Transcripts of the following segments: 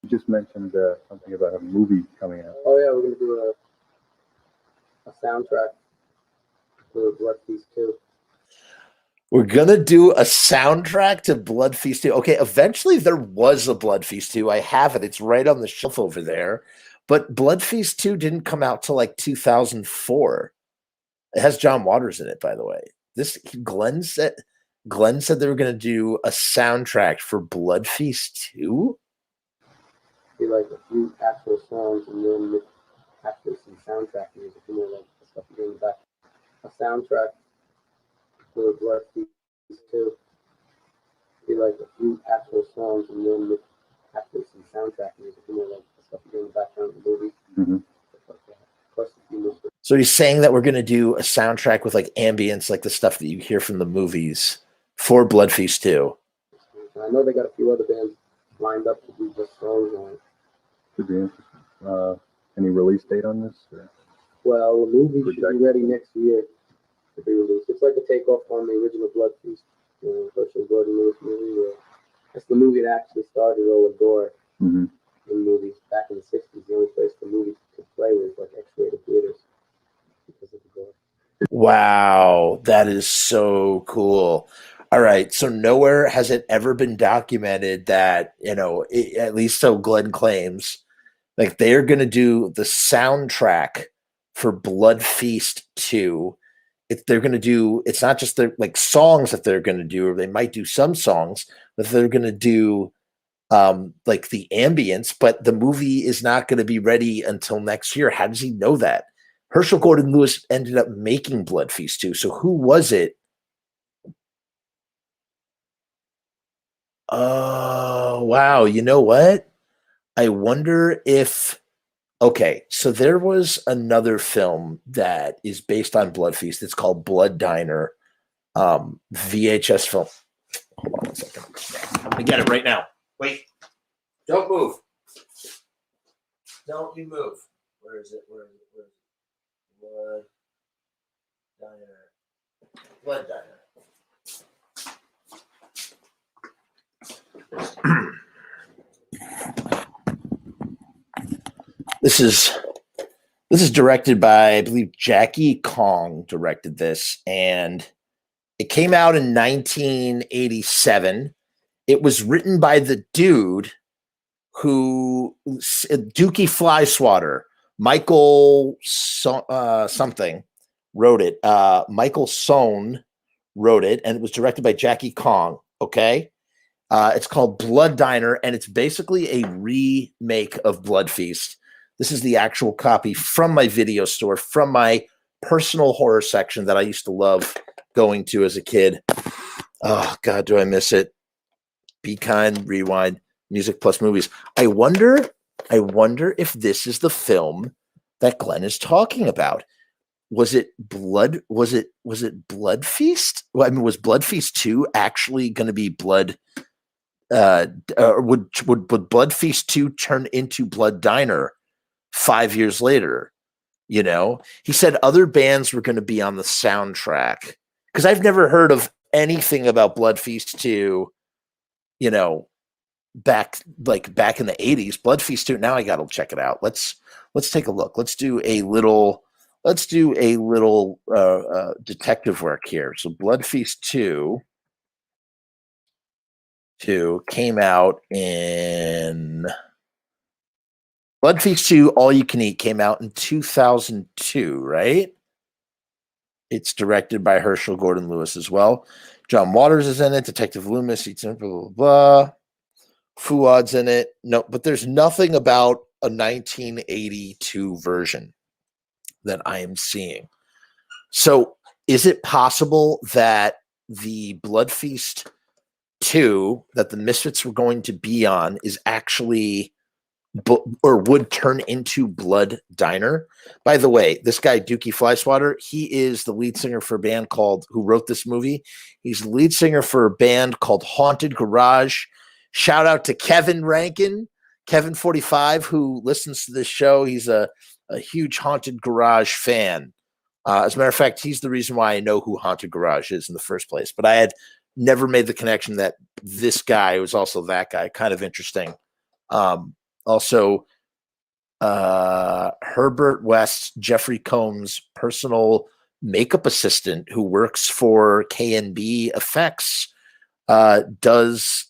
You just mentioned something about a movie coming out. Oh yeah, we're gonna do a soundtrack for Bloodfeast 2. We're gonna do a soundtrack to Bloodfeast 2. Okay, eventually there was a Bloodfeast 2. I have it. It's right on the shelf over there. But Bloodfeast 2 didn't come out till like 2004. It has John Waters in it, by the way. Glenn said they were gonna do a soundtrack for Bloodfeast 2. Be like a few actual songs and then actually some soundtrack music, you know, like the stuff you do in the back. A soundtrack for Bloodfeast 2. Be like a few actual songs and then actually some soundtrack music, you know, like the stuff you do in the background of the movie. Mm-hmm. Plus a few music. So he's saying that we're gonna do a soundtrack with like ambience, like the stuff that you hear from the movies for Bloodfeast 2. I know they got a few other bands lined up to do just songs on it. Could be interesting. Any release date on this? Or? Well, the movie should be ready next year to be released. It's like a takeoff on the original Bloodfeast, Herschell Gordon Lewis movie. That's the movie that actually started all the gore in movies back in the 60s. The only place the movie could play was like X-rated theaters because of the gore. Wow, that is so cool. All right, so nowhere has it ever been documented that, at least so Glenn claims, like they're going to do the soundtrack for Bloodfeast 2. They're going to do, it's not just their like songs that they're going to do, or they might do some songs, but they're going to do like the ambience, but the movie is not going to be ready until next year. How does he know that? Herschell Gordon Lewis ended up making Bloodfeast 2. So who was it? Oh, wow. You know what? I wonder if, okay, so there was another film that is based on Bloodfeast. It's called Blood Diner, VHS film. Hold on 1 second. I'm going to get it right now. Wait. Don't move. Don't you move. Where is it? Where is it? Blood Diner. Blood Diner. This is directed by, I believe, Jackie Kong directed this, and it came out in 1987. It was written by the dude who Dookie Flyswatter, Michael something wrote it. Michael Sohn wrote it, and it was directed by Jackie Kong. Okay. It's called Blood Diner, and it's basically a remake of Bloodfeast. This is the actual copy from my video store, from my personal horror section that I used to love going to as a kid. Oh, God, do I miss it. Be Kind, Rewind, Music Plus Movies. I wonder if this is the film that Glenn is talking about. Was it Blood? Was it Bloodfeast? Well, I mean, was Bloodfeast 2 actually going to be Blood? Would Bloodfeast 2 turn into Blood Diner 5 years later? He said other bands were going to be on the soundtrack, because I've never heard of anything about Bloodfeast 2, back in the 80s. Bloodfeast 2. Now I got to check it out. Let's take a look. Let's do a little detective work here. So Bloodfeast 2 came out in Bloodfeast 2 All You Can Eat came out in 2002, right? It's directed by Herschell Gordon Lewis as well. John Waters is in it. Detective Loomis, blah, blah, blah. Fuad's in it. No, but there's nothing about a 1982 version that I am seeing. So is it possible that the Bloodfeast 2 that the Misfits were going to be on is actually or would turn into Blood Diner? By the way, this guy Dookie Flyswatter, he is the lead singer for a band who wrote this movie. He's the lead singer for a band called Haunted Garage. Shout out to Kevin Rankin, Kevin 45, who listens to this show. He's a huge Haunted Garage fan. As a matter of fact, he's the reason why I know who Haunted Garage is in the first place. But I had never made the connection that this guy was also that guy. Kind of interesting. also Herbert West, Jeffrey Combs' personal makeup assistant who works for K&B Effects, does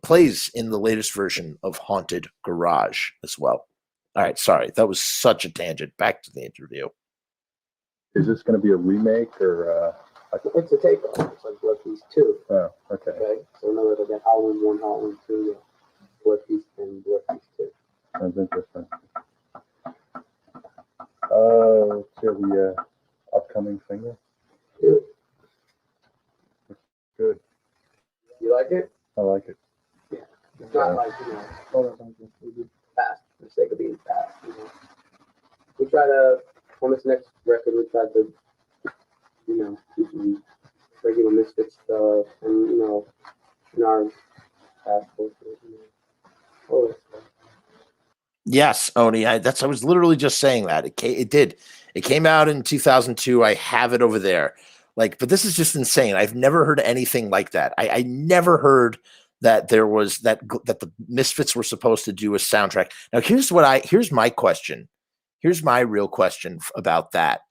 plays in the latest version of Haunted Garage as well. All right, sorry, that was such a tangent. Back to the interview. Is this going to be a remake or? It's a takeoff. It's like Bloodfeast 2. Oh, okay. Okay, so in other words, I got Halloween 1, Halloween 2, Bloodfeast, and Bloodfeast 2. Sounds interesting. Let's hear the upcoming single. Good. Good. You like it? I like it. Yeah. It's not like, we do fast for the sake of being fast. We try to, on this next record, we try to, do some regular Misfits stuff, and, in our past culture, all that stuff. Yes, Oni. I was literally just saying that. It did. It came out in 2002. I have it over there. But this is just insane. I've never heard anything like that. I never heard that there was that the Misfits were supposed to do a soundtrack. Now, here's my question. Here's my real question about that.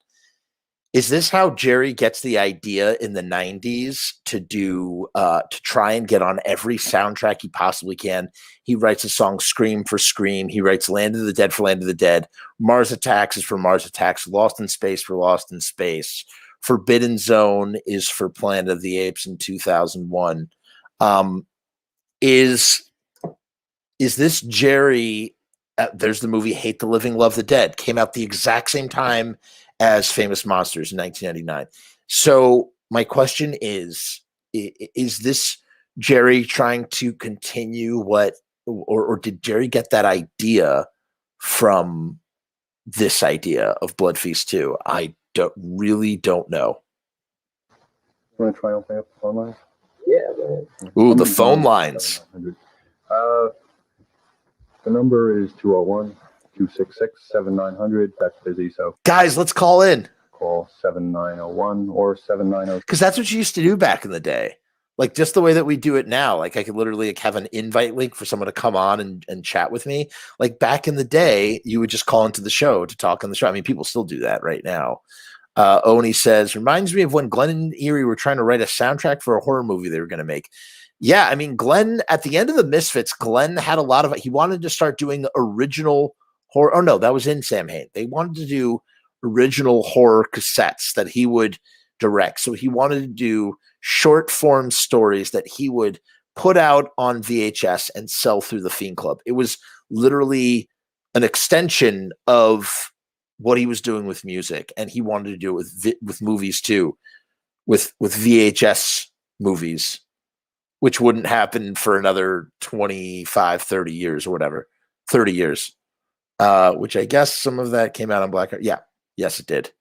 Is this how Jerry gets the idea in the 90s to do to try and get on every soundtrack he possibly can? He writes a song Scream for Scream. He writes Land of the Dead for Land of the Dead. Mars Attacks is for Mars Attacks. Lost in Space for Lost in Space. Forbidden Zone is for Planet of the Apes in 2001. Is this Jerry? There's the movie Hate the Living, Love the Dead. Came out the exact same time as Famous Monsters in 1999. So my question is this Jerry trying to continue or did Jerry get that idea from this idea of Bloodfeast 2? I really don't know. You want to try opening up the phone lines? Yeah, man. Ooh, the phone lines. The number is 201-266-7900. That's busy, so Guys, let's call in. call 7901 or 790. Because that's what you used to do back in the day. Just the way that we do it now. I could literally have an invite link for someone to come on and chat with me. Back in the day, you would just call into the show to talk on the show. I mean, people still do that right now. Oni says, reminds me of when Glenn and Erie were trying to write a soundtrack for a horror movie they were going to make. Yeah, I mean, Glenn, at the end of the Misfits, Glenn had a lot of, he wanted to start doing original horror. Oh, no, that was in Samhain. They wanted to do original horror cassettes that he would direct. So he wanted to do short form stories that he would put out on VHS and sell through the Fiend Club. It was literally an extension of what he was doing with music. And he wanted to do it with movies too, with VHS movies, which wouldn't happen for another 25, 30 years or whatever, 30 years, which I guess some of that came out on Black. Yeah. Yes, it did.